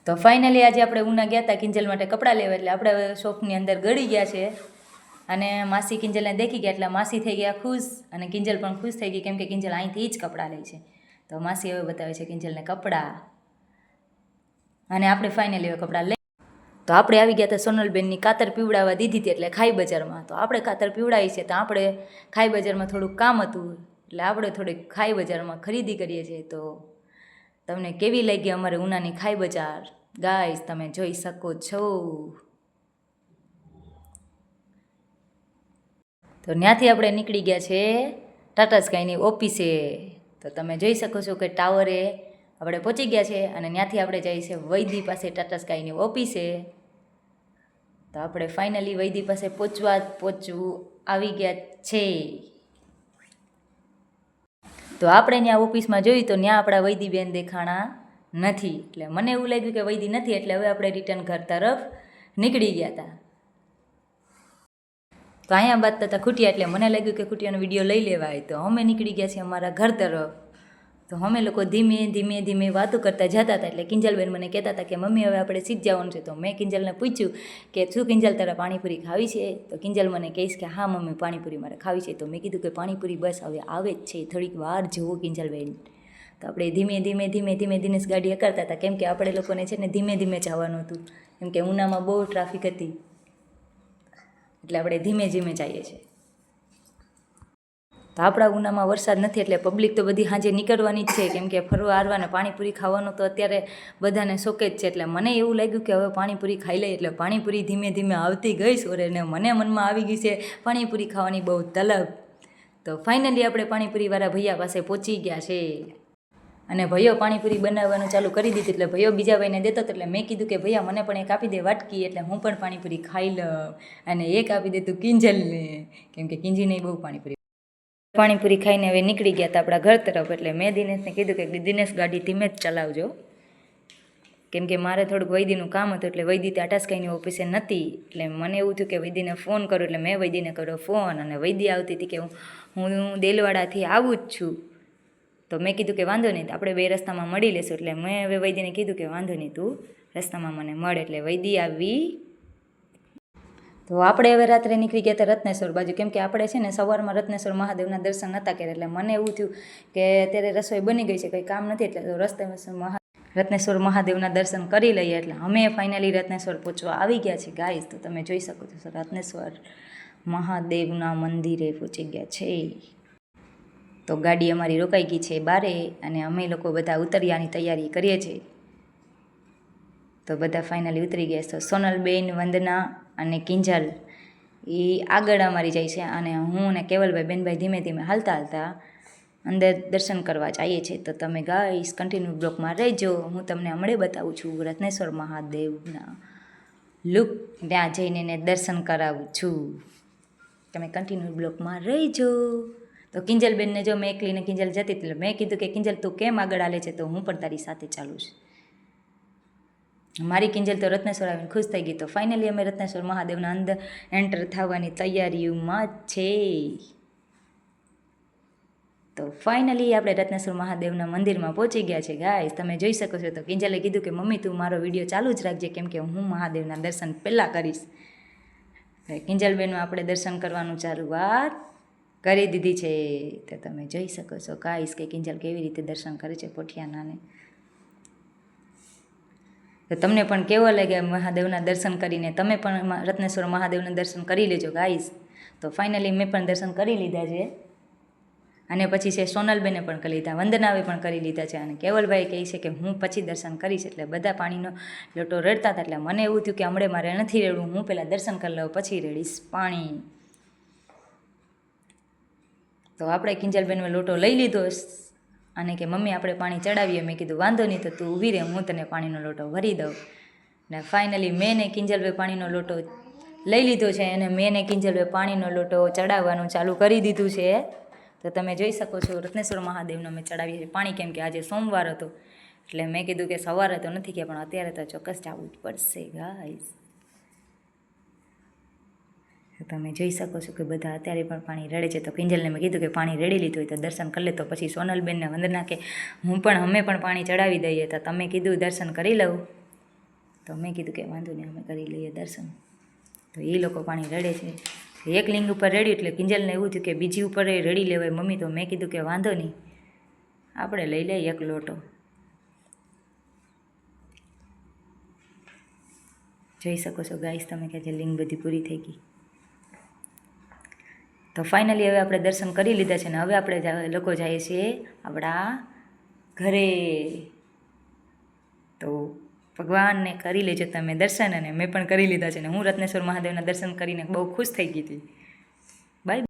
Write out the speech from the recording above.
તો ફાઇનલી આજે આપણે ઉના ગયા હતા કિંજલ માટે કપડાં લેવા, એટલે આપણે શોપની અંદર ગળી ગયા છે અને માસી કિંજલને દેખી ગયા એટલે માસી થઈ ગયા ખુશ અને કિંજલ પણ ખુશ થઈ ગઈ, કેમ કે કિંજલ અહીંથી જ કપડાં લે છે. તો માસી હવે બતાવે છે કિંજલને કપડાં અને આપણે ફાઇનલી હવે કપડાં લઈ. તો આપણે આવી ગયા હતા સોનલબેનની કાતર પીવડાવવા દીધી હતી એટલે ખાઈ બજારમાં. તો આપણે કાતર પીવડાવી છે તો આપણે ખાઈ બજારમાં થોડુંક કામ હતું એટલે આપણે થોડીક ખાઈ બજારમાં ખરીદી કરીએ છીએ. તો તમને કેવી લાગી અમારે ઉનાની ખાઈ બજાર ગાઈસ, તમે જોઈ શકો છો. તો ત્યાંથી આપણે નીકળી ગયા છે ટાટા સ્કાયની ઓફિસે. તો તમે જોઈ શકો છો કે ટાવરે આપણે પહોંચી ગયા છે અને ત્યાંથી આપણે જઈએ છીએ વૈદી પાસે ટાટા સ્કાયની ઓફિસે. તો આપણે ફાઇનલી વૈદી પાસે પહોંચવું આવી ગયા છે. તો આપણે ત્યાં ઓફિસમાં જોયું તો ત્યાં આપણા વૈદીબેન દેખાણા નથી, એટલે મને એવું લાગ્યું કે વૈદી નથી, એટલે હવે આપણે રિટર્ન ઘર તરફ નીકળી ગયા હતા. તો અહીંયા બાદ થતા ખૂટ્યા, એટલે મને લાગ્યું કે ખૂટિયાનો વિડીયો લઈ લેવાય. તો અમે નીકળી ગયા છીએ અમારા ઘર તરફ. તો અમે લોકો ધીમે ધીમે ધીમે વાતો કરતા જતા હતા, એટલે કિંજલબેન મને કહેતા હતા કે મમ્મી હવે આપણે સીધ જવાનું છે. તો મેં કિંજલને પૂછ્યું કે શું કિંજલ તારે પાણીપુરી ખાવી છે? તો કિંજલ મને કહીશ કે હા મમ્મી પાણીપુરી મારે ખાવી છે. તો મેં કીધું કે પાણીપુરી બસ હવે આવે જ છે, થોડીક વાર જુઓ કિંજલબેન. તો આપણે ધીમે દિનેશ ગાડી હકારતા હતા, કેમ કે આપણે લોકોને છે ને ધીમે ધીમે જવાનું હતું, કેમ કે ઉનામાં બહુ ટ્રાફિક હતી, એટલે આપણે ધીમે ધીમે જઈએ છીએ. તો આપણા ઉનામાં વરસાદ નથી એટલે પબ્લિક તો બધી સાંજે નીકળવાની જ છે, કેમ કે ફરવા હારવાને પાણીપુરી ખાવાનું તો અત્યારે બધાને શોખ જ છે. એટલે મને એવું લાગ્યું કે હવે પાણીપુરી ખાઈ લઈએ, એટલે પાણીપુરી ધીમે ધીમે આવતી ગઈ સોરે ને મને મનમાં આવી ગઈ છે પાણીપુરી ખાવાની બહુ તલબ. તો ફાઇનલી આપણે પાણીપુરીવાળા ભૈયા પાસે પહોંચી ગયા છે અને ભૈયો પાણીપુરી બનાવવાનું ચાલુ કરી દીધું. એટલે ભૈયો બીજા ભાઈને દેતો હતો, એટલે મેં કીધું કે ભૈયા મને પણ એક આપી દે વાટકી, એટલે હું પણ પાણીપુરી ખાઈ લઉં. અને એક આપી દેતું કિંજલને, કેમ કે કિંજીને બહુ પાણીપુરી ખાઈને હવે નીકળી ગયા હતા આપણા ઘર તરફ. એટલે મેં દિનેશને કીધું કે દિનેશ ગાડી ધીમે જ ચલાવજો, કેમ કે મારે થોડુંક વૈદીનું કામ હતું, એટલે વૈદી ત્યાં ટાસ્કાઈની ઓફિસે નથી. એટલે મને એવું થયું કે વૈદીને ફોન કરું, એટલે મેં વૈદીને કર્યો ફોન અને વૈદી આવતી હતી કે હું દેલવાડાથી આવું જ છું. તો મેં કીધું કે વાંધો નહીં, આપણે બે રસ્તામાં મળી લેશું. એટલે મેં હવે વૈદીને કીધું કે વાંધો નહીં, તું રસ્તામાં મને મળે. એટલે વૈદી આવી. તો આપણે હવે રાત્રે નીકળી ગયા હતા રત્નેશ્વર બાજુ, કેમ કે આપણે છે ને સવારમાં રત્નેશ્વર મહાદેવના દર્શન નહોતા કર્યા. એટલે મને એવું થયું કે અત્યારે રસોઈ બની ગઈ છે, કંઈ કામ નથી, એટલે રત્નેશ્વર મહાદેવના દર્શન કરી લઈએ. એટલે અમે ફાઇનલી રત્નેશ્વર પહોંચવા આવી ગયા છીએ ગાઈસ. તો તમે જોઈ શકો છો રત્નેશ્વર મહાદેવના મંદિરે પહોંચી ગયા છે. તો ગાડી અમારી રોકાઈ ગઈ છે બારે અને અમે લોકો બધા ઉતર્યાની તૈયારી કરીએ છીએ. તો બધા ફાઇનલી ઉતરી ગયા. તો સોનલબેન, વંદના અને કિંજલ એ આગળ અમારી જાય છે અને હું અને કેવલભાઈ બેનભાઈ ધીમે ધીમે હાલતા અંદર દર્શન કરવા જઈએ છીએ. તો તમે ગાઈસ કન્ટિન્યુ બ્લોકમાં રહેજો. હું તમને હમણાં બતાવું છું રત્નેશ્વર મહાદેવના લુક, ત્યાં જઈને એને દર્શન કરાવું છું. તમે કન્ટિન્યુ બ્લોકમાં રહેજો. તો કિંજલબેનને જો મેં એકલીને કિંજલ જતી, એટલે મેં કીધું કે કિંજલ તું કેમ આગળ હાલે છે? તો હું પણ તારી સાથે ચાલું છું. મારી કિંજલ તો રત્નેશ્વર આવીને ખુશ થઈ ગઈ. તો ફાઇનલી અમે રત્નેશ્વર મહાદેવના અંદર એન્ટર થવાની તૈયારીઓમાં છે. તો ફાઇનલી આપણે રત્નેશ્વર મહાદેવના મંદિરમાં પહોંચી ગયા છે ગાઈસ, તમે જોઈ શકો છો. તો કિંજલે કીધું કે મમ્મી તું મારો વિડીયો ચાલુ જ રાખજે, કેમ કે હું મહાદેવના દર્શન પહેલાં કરીશ. કિંજલબેનનું આપણે દર્શન કરવાનું ચાલુઆત કરી દીધી છે. તો તમે જોઈ શકો છો ગાઈસ કે કિંજલ કેવી રીતે દર્શન કરે છે પોઠિયાનાને. તો તમને પણ કેવો લાગે મહાદેવના દર્શન કરીને? તમે પણ રત્નેશ્વર મહાદેવના દર્શન કરી લેજો ગાઈસ. તો ફાઇનલી મેં પણ દર્શન કરી લીધા છે અને પછી છે સોનલબેને પણ કરી લીધા, વંદનાવે પણ કરી લીધા છે અને કેવલભાઈ કહે છે કે હું પછી દર્શન કરીશ. એટલે બધા પાણીનો લોટો રડતા હતા. એટલે મને એવું થયું કે હમણાં મારે નથી રેડવું, હું પહેલાં દર્શન કરી લઉં પછી રેડીશ પાણી. તો આપણે કિંજલબેનનો લોટો લઈ લીધો અને કે મમ્મી આપણે પાણી ચડાવીએ. મેં કીધું વાંધો નહીં, તો તું ઊભી રહે, હું તને પાણીનો લોટો ભરી દઉં. ને ફાઇનલી મેં ને કિંજલભાઈ પાણીનો લોટો લઈ લીધો છે અને મેં ને કિંજલભાઈ પાણીનો લોટો ચડાવવાનું ચાલુ કરી દીધું છે. તો તમે જોઈ શકો છો રત્નેશ્વર મહાદેવનો મેં ચડાવીએ છીએ પાણી, કેમ કે આજે સોમવાર હતો. એટલે મેં કીધું કે સવારે તો નથી ગયા, પણ અત્યારે તો ચોક્કસ જવું જ પડશે ગાઈસ. તમે જોઈ શકો છો કે બધા અત્યારે પણ પાણી રેડે છે. તો કિંજલને મેં કીધું કે પાણી રેડી લીધું હોય તો દર્શન કરી લે. તો પછી સોનલબેનને વંદના કે અમે પણ પાણી ચડાવી દઈએ. તો તમે કીધું દર્શન કરી લઉં. તો મેં કીધું કે વાંધો નહીં અમે કરી લઈએ દર્શન. તો એ લોકો પાણી રડે છે. એક લિંગ ઉપર રડ્યું એટલે કિંજલને એવું થયું કે બીજી ઉપર રડી લેવાય મમ્મી. તો મેં કીધું કે વાંધો નહીં, આપણે લઈ લઈએ એક લોટો. જોઈ શકો છો ગાઈસ તમે કે જે લિંગ બધી પૂરી થઈ ગઈ. તો ફાઇનલી હવે આપણે દર્શન કરી લીધા છે ને હવે આપણે લોકો જઈએ છીએ આપણા ઘરે. તો ભગવાનને કરી લેજો તમે દર્શન, અને મેં પણ કરી લીધા છે ને હું રત્નેશ્વર મહાદેવના દર્શન કરીને બહુ ખુશ થઈ ગઈ હતી.